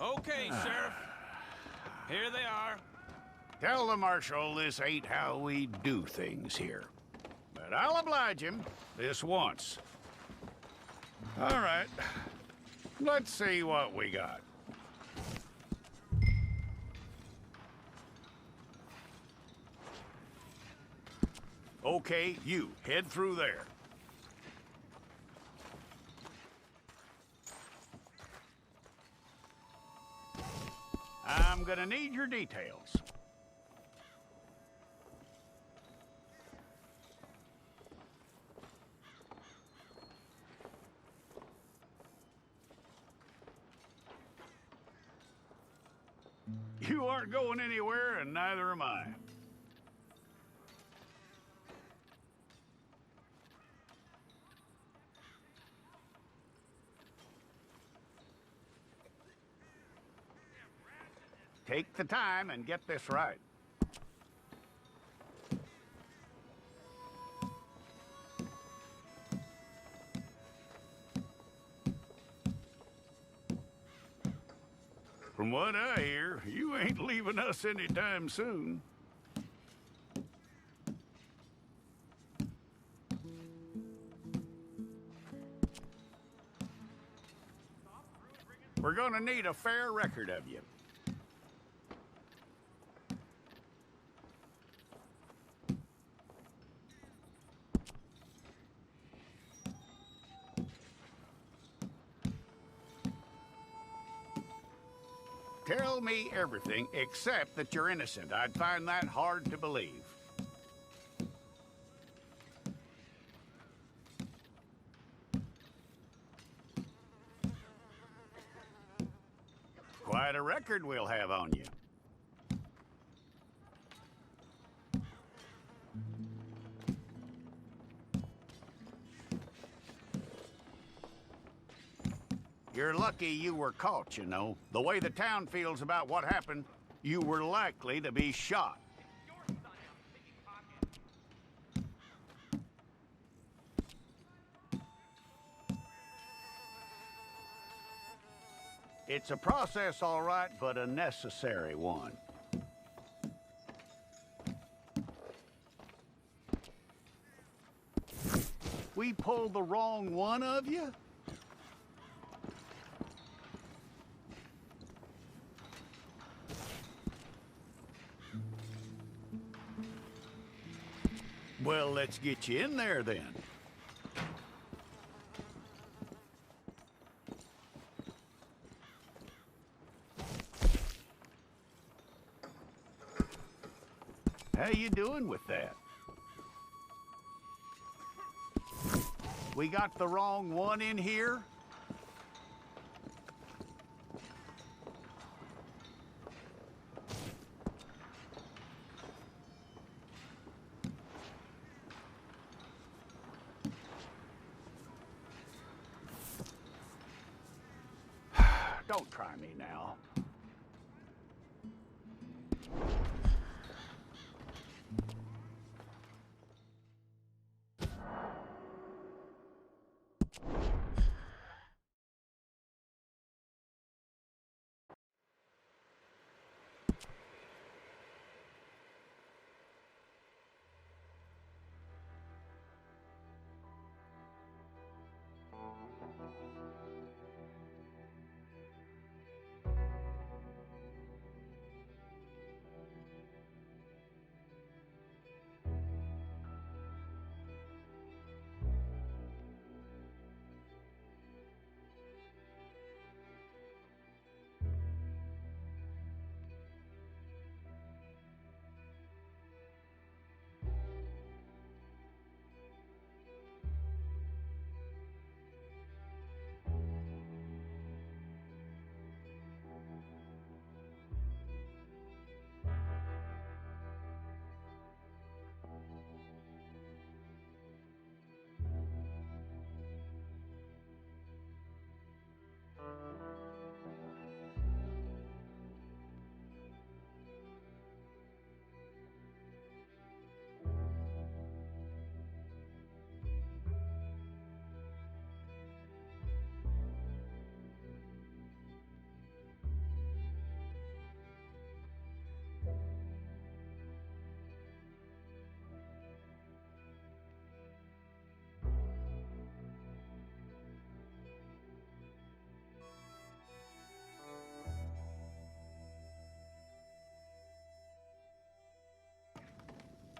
Okay, Sheriff. Here they are. Tell the Marshal this ain't how we do things here. But I'll oblige him this once. All right. Let's see what we got. Okay, you head through there. I'm gonna need your details. You aren't going anywhere, and neither am I. Take the time and get this right. From what I hear, you ain't leaving us anytime soon. We're gonna need a fair record of you. Tell me everything except that you're innocent. I'd find that hard to believe. Quite a record we'll have on you. You're lucky you were caught, you know. The way the town feels about what happened, you were likely to be shot. It's a process, all right, but a necessary one. We pulled the wrong one of you? Well, let's get you in there then. How you doing with that? We got the wrong one in here? Don't try me now.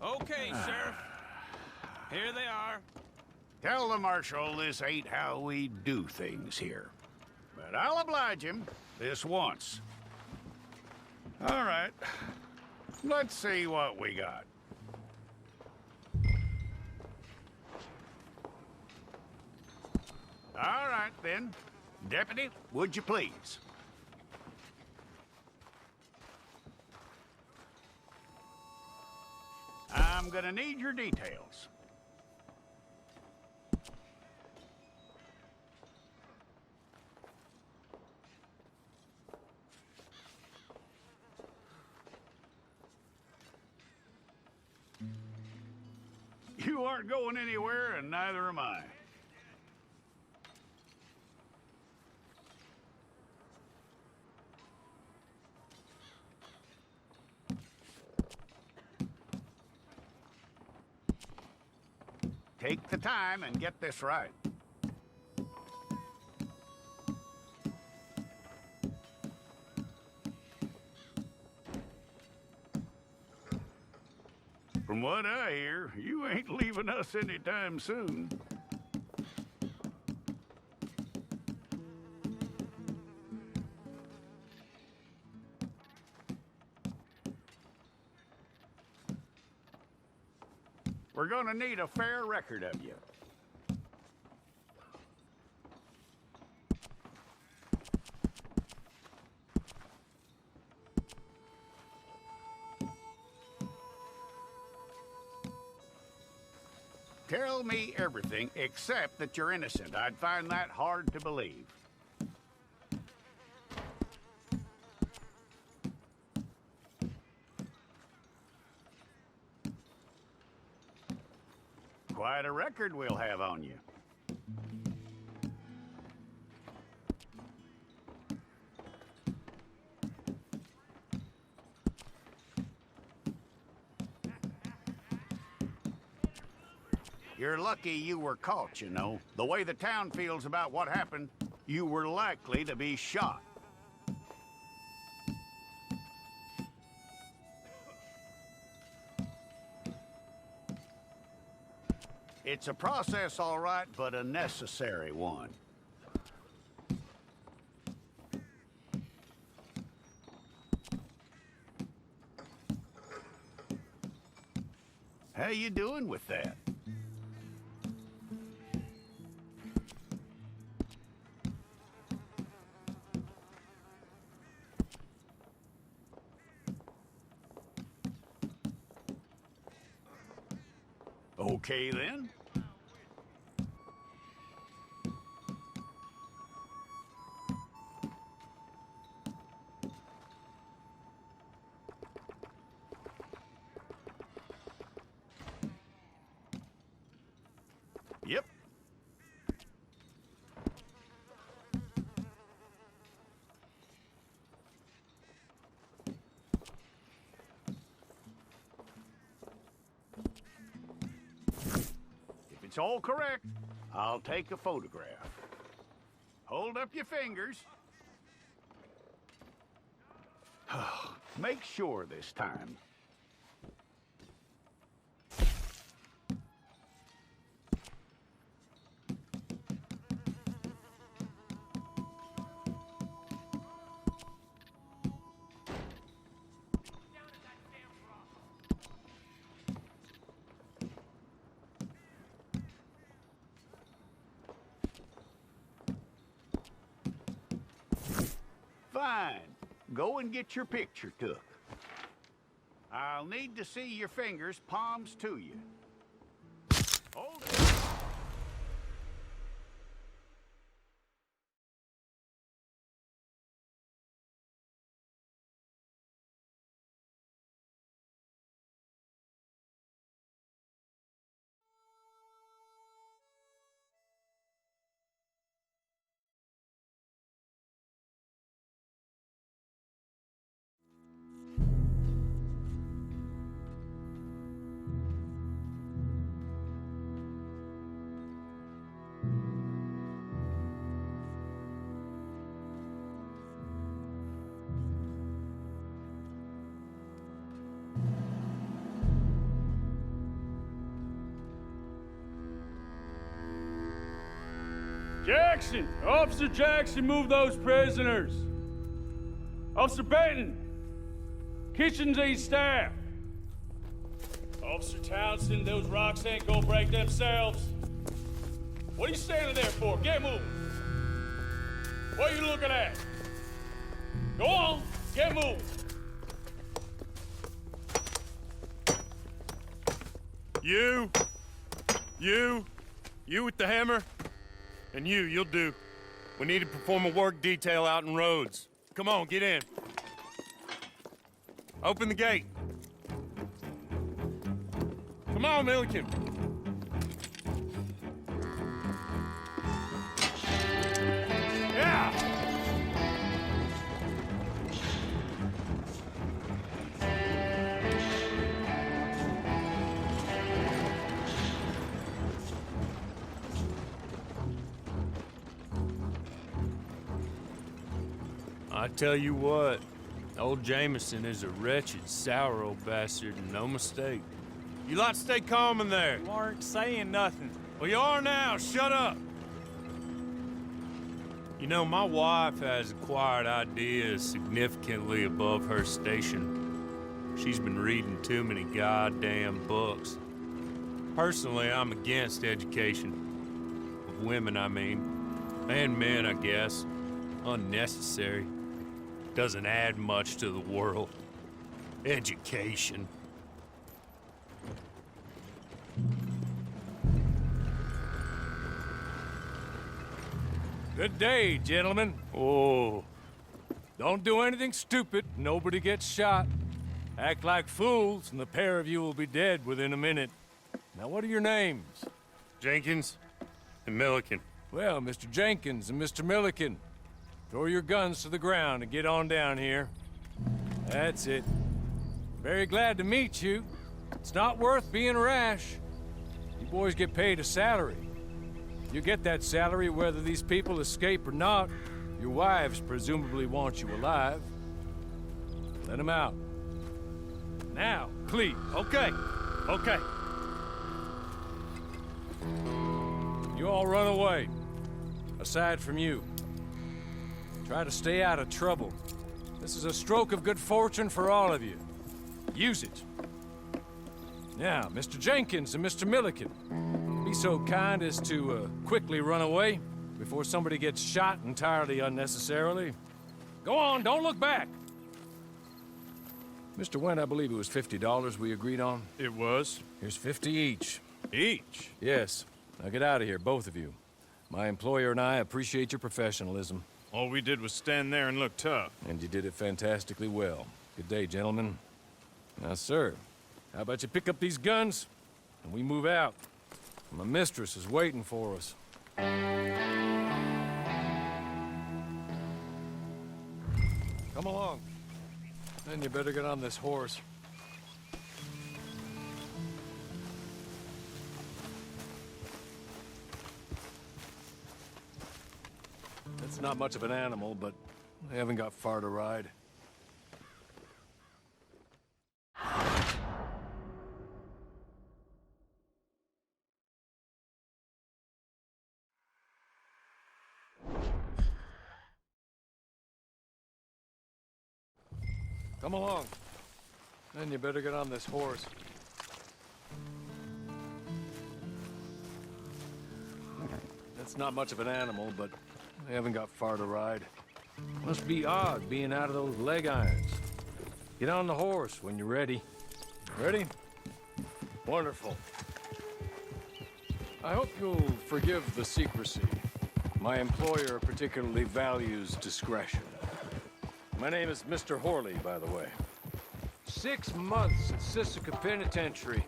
Okay, Sheriff. Here they are. Tell the Marshal this ain't how we do things here. But I'll oblige him this once. All right. Let's see what we got. All right, then. Deputy, would you please? I'm gonna need your details. You aren't going anywhere, and neither am I. Take the time and get this right. From what I hear, you ain't leaving us anytime soon. We're gonna need a fair record of you. Tell me everything except that you're innocent. I'd find that hard to believe. Quite a record we'll have on you. You're lucky you were caught, you know. The way the town feels about what happened, you were likely to be shot. It's a process, all right, but a necessary one. How you doing with that? Okay, then. Yep. If it's all correct, I'll take a photograph. Hold up your fingers. Make sure this time. Fine. Go and get your picture took. I'll need to see your fingers, palms to you. Hold it. Jackson! Officer Jackson, move those prisoners! Officer Benton! Kitchens aid staff! Officer Townsend, those rocks ain't gonna break themselves. What are you standing there for? Get moving! What are you looking at? Go on, get moving! You with the hammer? And you'll do. We need to perform a work detail out in Rhodes. Come on, get in. Open the gate. Come on, Milliken. Yeah! I tell you what, old Jameson is a wretched, sour old bastard, and no mistake. You lot stay calm in there. You aren't saying nothing. Well, you are now. Shut up. You know, my wife has acquired ideas significantly above her station. She's been reading too many goddamn books. Personally, I'm against education. Of women, I mean. And men, I guess. Unnecessary. Doesn't add much to the world. Education. Good day, gentlemen. Oh. Don't do anything stupid. Nobody gets shot. Act like fools, and the pair of you will be dead within a minute. Now, what are your names? Jenkins and Milliken. Well, Mr. Jenkins and Mr. Milliken, throw your guns to the ground and get on down here. That's it. Very glad to meet you. It's not worth being rash. You boys get paid a salary. You get that salary whether these people escape or not. Your wives presumably want you alive. Let them out. Now, please. Okay. You all run away. Aside from you. Try to stay out of trouble. This is a stroke of good fortune for all of you. Use it. Now, Mr. Jenkins and Mr. Milliken, be so kind as to quickly run away before somebody gets shot entirely unnecessarily. Go on, don't look back. Mr. Wendt, I believe it was $50 we agreed on. It was. Here's 50 each. Each? Yes. Now get out of here, both of you. My employer and I appreciate your professionalism. All we did was stand there and look tough. And you did it fantastically well. Good day, gentlemen. Now, sir, how about you pick up these guns and we move out? My mistress is waiting for us. Come along. Then you better get on this horse. It's not much of an animal, but they haven't got far to ride. Come along. Then you better get on this horse. It's not much of an animal, but they haven't got far to ride. Must be odd being out of those leg irons. Get on the horse when you're ready. Ready? Wonderful. I hope you'll forgive the secrecy. My employer particularly values discretion. My name is Mr. Horley, by the way. 6 months at Sisika Penitentiary,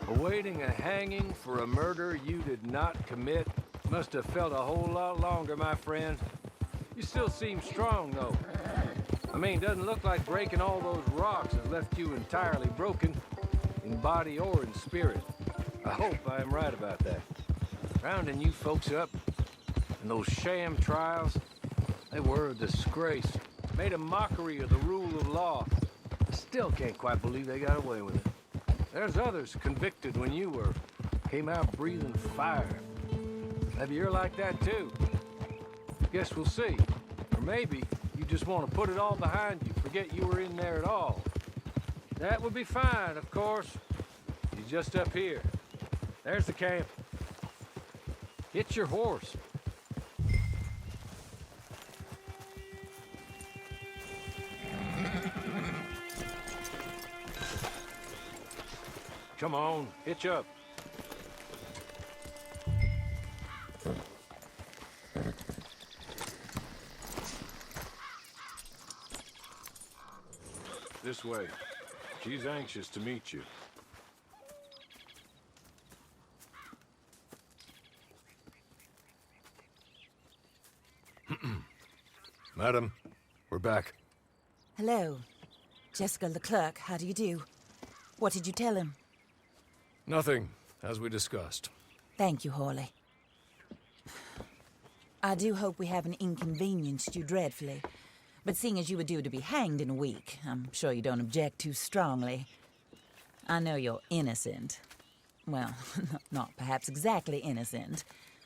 awaiting a hanging for a murder you did not commit. Must have felt a whole lot longer, my friend. You still seem strong, though. I mean, doesn't look like breaking all those rocks has left you entirely broken, in body or in spirit. I hope I am right about that. Rounding you folks up, and those sham trials, they were a disgrace. Made a mockery of the rule of law. I still can't quite believe they got away with it. There's others convicted when you were. Came out breathing fire. Maybe you're like that too. Guess we'll see. Or maybe you just want to put it all behind you, forget you were in there at all. That would be fine, of course. He's just up here. There's the camp. Get your horse. Come on, hitch up. This way. She's anxious to meet you. Madam, we're back. Hello. Jessica Leclerc, how do you do? What did you tell him? Nothing, as we discussed. Thank you, Hawley. I do hope we haven't inconvenienced you dreadfully. But seeing as you were due to be hanged in a week, I'm sure you don't object too strongly. I know you're innocent. Well, not perhaps exactly innocent,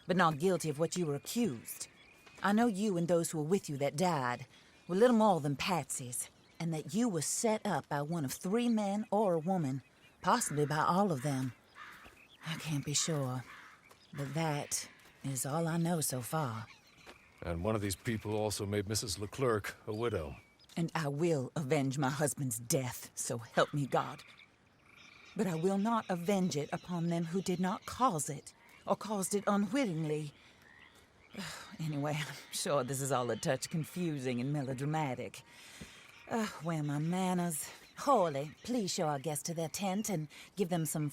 but not guilty of what you were accused. I know you and those who were with you that died were little more than patsies, and that you were set up by one of 3 men or a woman, possibly by all of them. I can't be sure, but that is all I know so far. And one of these people also made Mrs. Leclerc a widow. And I will avenge my husband's death, so help me God. But I will not avenge it upon them who did not cause it, or caused it unwittingly. Anyway, I'm sure this is all a touch confusing and melodramatic. Where are my manners? Hawley, please show our guests to their tent and give them some